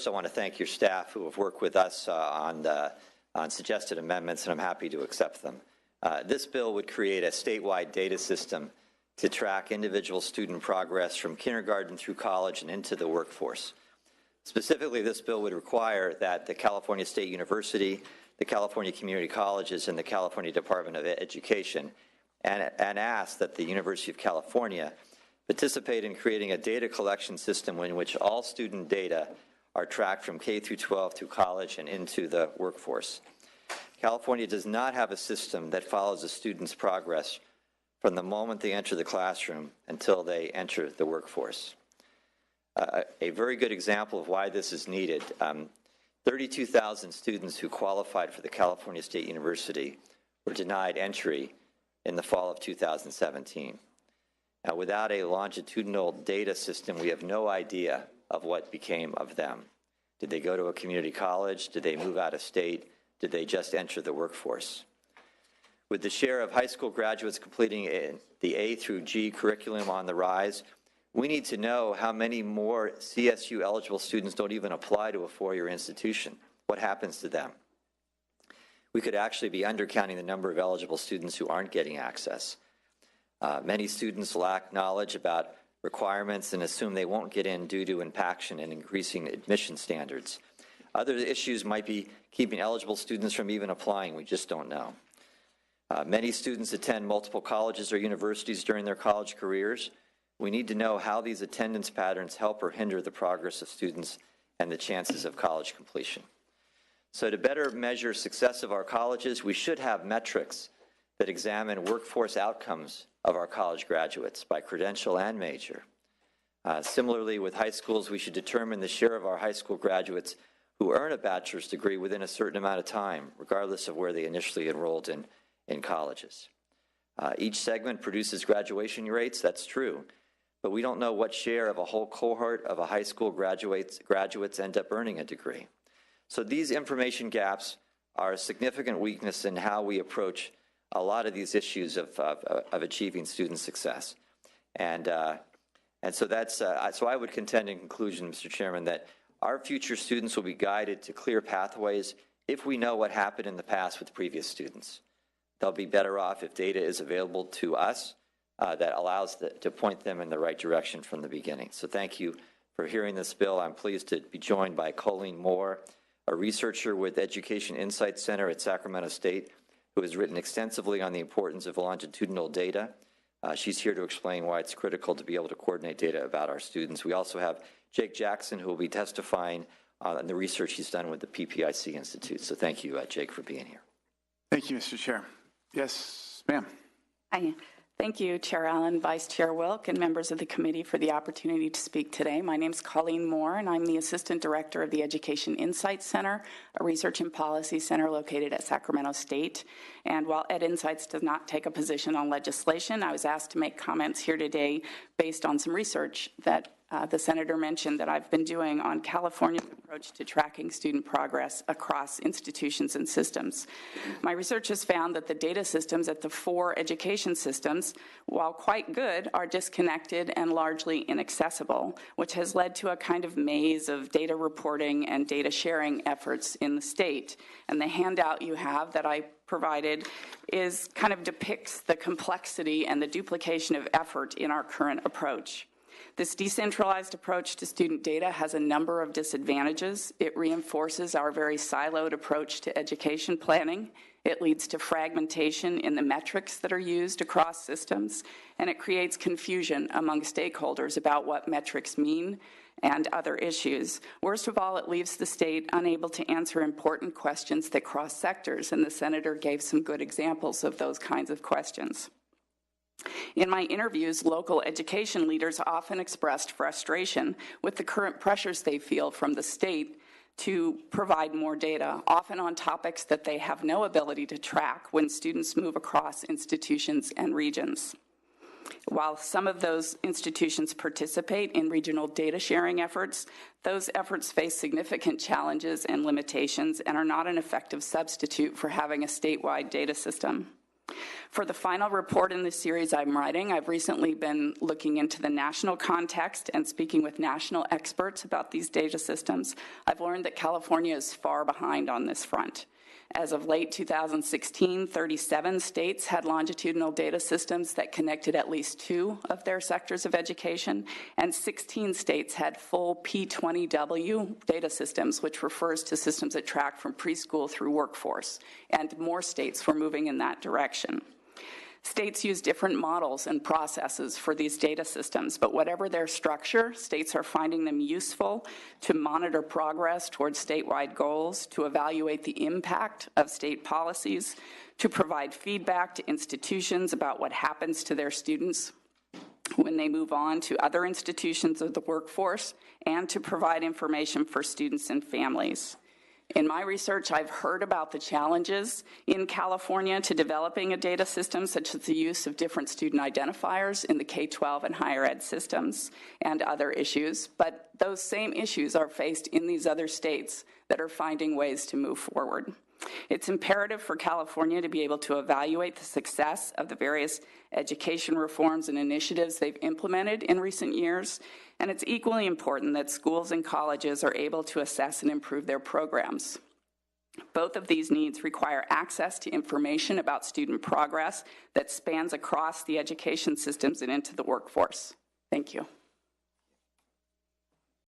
I want to thank your staff who have worked with us on suggested amendments, and I'm happy to accept them. This bill would create a statewide data system to track individual student progress from kindergarten through college and into the workforce. Specifically, this bill would require that the California State University, the California Community Colleges, and the California Department of Education, and ask that the University of California participate in creating a data collection system in which all student data are tracked from K through 12 through college and into the workforce. California does not have a system that follows a student's progress from the moment they enter the classroom until they enter the workforce. A very good example of why this is needed, 32,000 students who qualified for the California State University were denied entry in the fall of 2017. Now, without a longitudinal data system, we have no idea of what became of them. Did they go to a community college? Did they move out of state? Did they just enter the workforce? With the share of high school graduates completing the A through G curriculum on the rise, we need to know how many more CSU eligible students don't even apply to a four-year institution. What happens to them? We could actually be undercounting the number of eligible students who aren't getting access. Many students lack knowledge about requirements and assume they won't get in due to impaction and increasing admission standards. Other issues might be keeping eligible students from even applying. We just don't know. Many students attend multiple colleges or universities during their college careers. We need to know how these attendance patterns help or hinder the progress of students and the chances of college completion. So to better measure success of our colleges, we should have metrics that examine workforce outcomes of our college graduates by credential and major. Similarly, with high schools, we should determine the share of our high school graduates who earn a bachelor's degree within a certain amount of time, regardless of where they initially enrolled in colleges. Each segment produces graduation rates, that's true, but we don't know what share of a whole cohort of a high school graduates end up earning a degree. So these information gaps are a significant weakness in how we approach a lot of these issues of achieving student success. And so that's, so I would contend in conclusion, Mr. Chairman, that our future students will be guided to clear pathways if we know what happened in the past with previous students. They'll be better off if data is available to us that allows to point them in the right direction from the beginning. So thank you for hearing this bill. I'm pleased to be joined by Colleen Moore, a researcher with EdInsights Center at Sacramento State, who has written extensively on the importance of longitudinal data. She's here to explain why it's critical to be able to coordinate data about our students. We also have Jake Jackson, who will be testifying on the research he's done with the PPIC Institute. So thank you, Jake, for being here. Thank you, Mr. Chair. Yes, ma'am. Hi. Thank you, Chair Allen, Vice Chair Wilk, and members of the committee for the opportunity to speak today. My name is Colleen Moore, and I'm the Assistant Director of the Education Insights Center, a research and policy center located at Sacramento State. And while EdInsights does not take a position on legislation, I was asked to make comments here today based on some research that the Senator mentioned that I've been doing on California's approach to tracking student progress across institutions and systems. My research has found that the data systems at the 4 education systems, while quite good, are disconnected and largely inaccessible, which has led to a kind of maze of data reporting and data sharing efforts in the state. And the handout you have that I provided is kind of depicts the complexity and the duplication of effort in our current approach. This decentralized approach to student data has a number of disadvantages. It reinforces our very siloed approach to education planning. It leads to fragmentation in the metrics that are used across systems, and it creates confusion among stakeholders about what metrics mean and other issues. Worst of all, it leaves the state unable to answer important questions that cross sectors, and the Senator gave some good examples of those kinds of questions. In my interviews, local education leaders often expressed frustration with the current pressures they feel from the state to provide more data, often on topics that they have no ability to track when students move across institutions and regions. While some of those institutions participate in regional data sharing efforts, those efforts face significant challenges and limitations and are not an effective substitute for having a statewide data system. For the final report in this series I'm writing, I've recently been looking into the national context and speaking with national experts about these data systems. I've learned that California is far behind on this front. As of late 2016, 37 states had longitudinal data systems that connected at least 2 of their sectors of education, and 16 states had full P20W data systems, which refers to systems that track from preschool through workforce, and more states were moving in that direction. States use different models and processes for these data systems, but whatever their structure, states are finding them useful to monitor progress towards statewide goals, to evaluate the impact of state policies, to provide feedback to institutions about what happens to their students when they move on to other institutions of the workforce, and to provide information for students and families. In my research, I've heard about the challenges in California to developing a data system, such as the use of different student identifiers in the K-12 and higher ed systems and other issues, but those same issues are faced in these other states that are finding ways to move forward. It's imperative for California to be able to evaluate the success of the various education reforms and initiatives they've implemented in recent years, and it's equally important that schools and colleges are able to assess and improve their programs. Both of these needs require access to information about student progress that spans across the education systems and into the workforce. Thank you.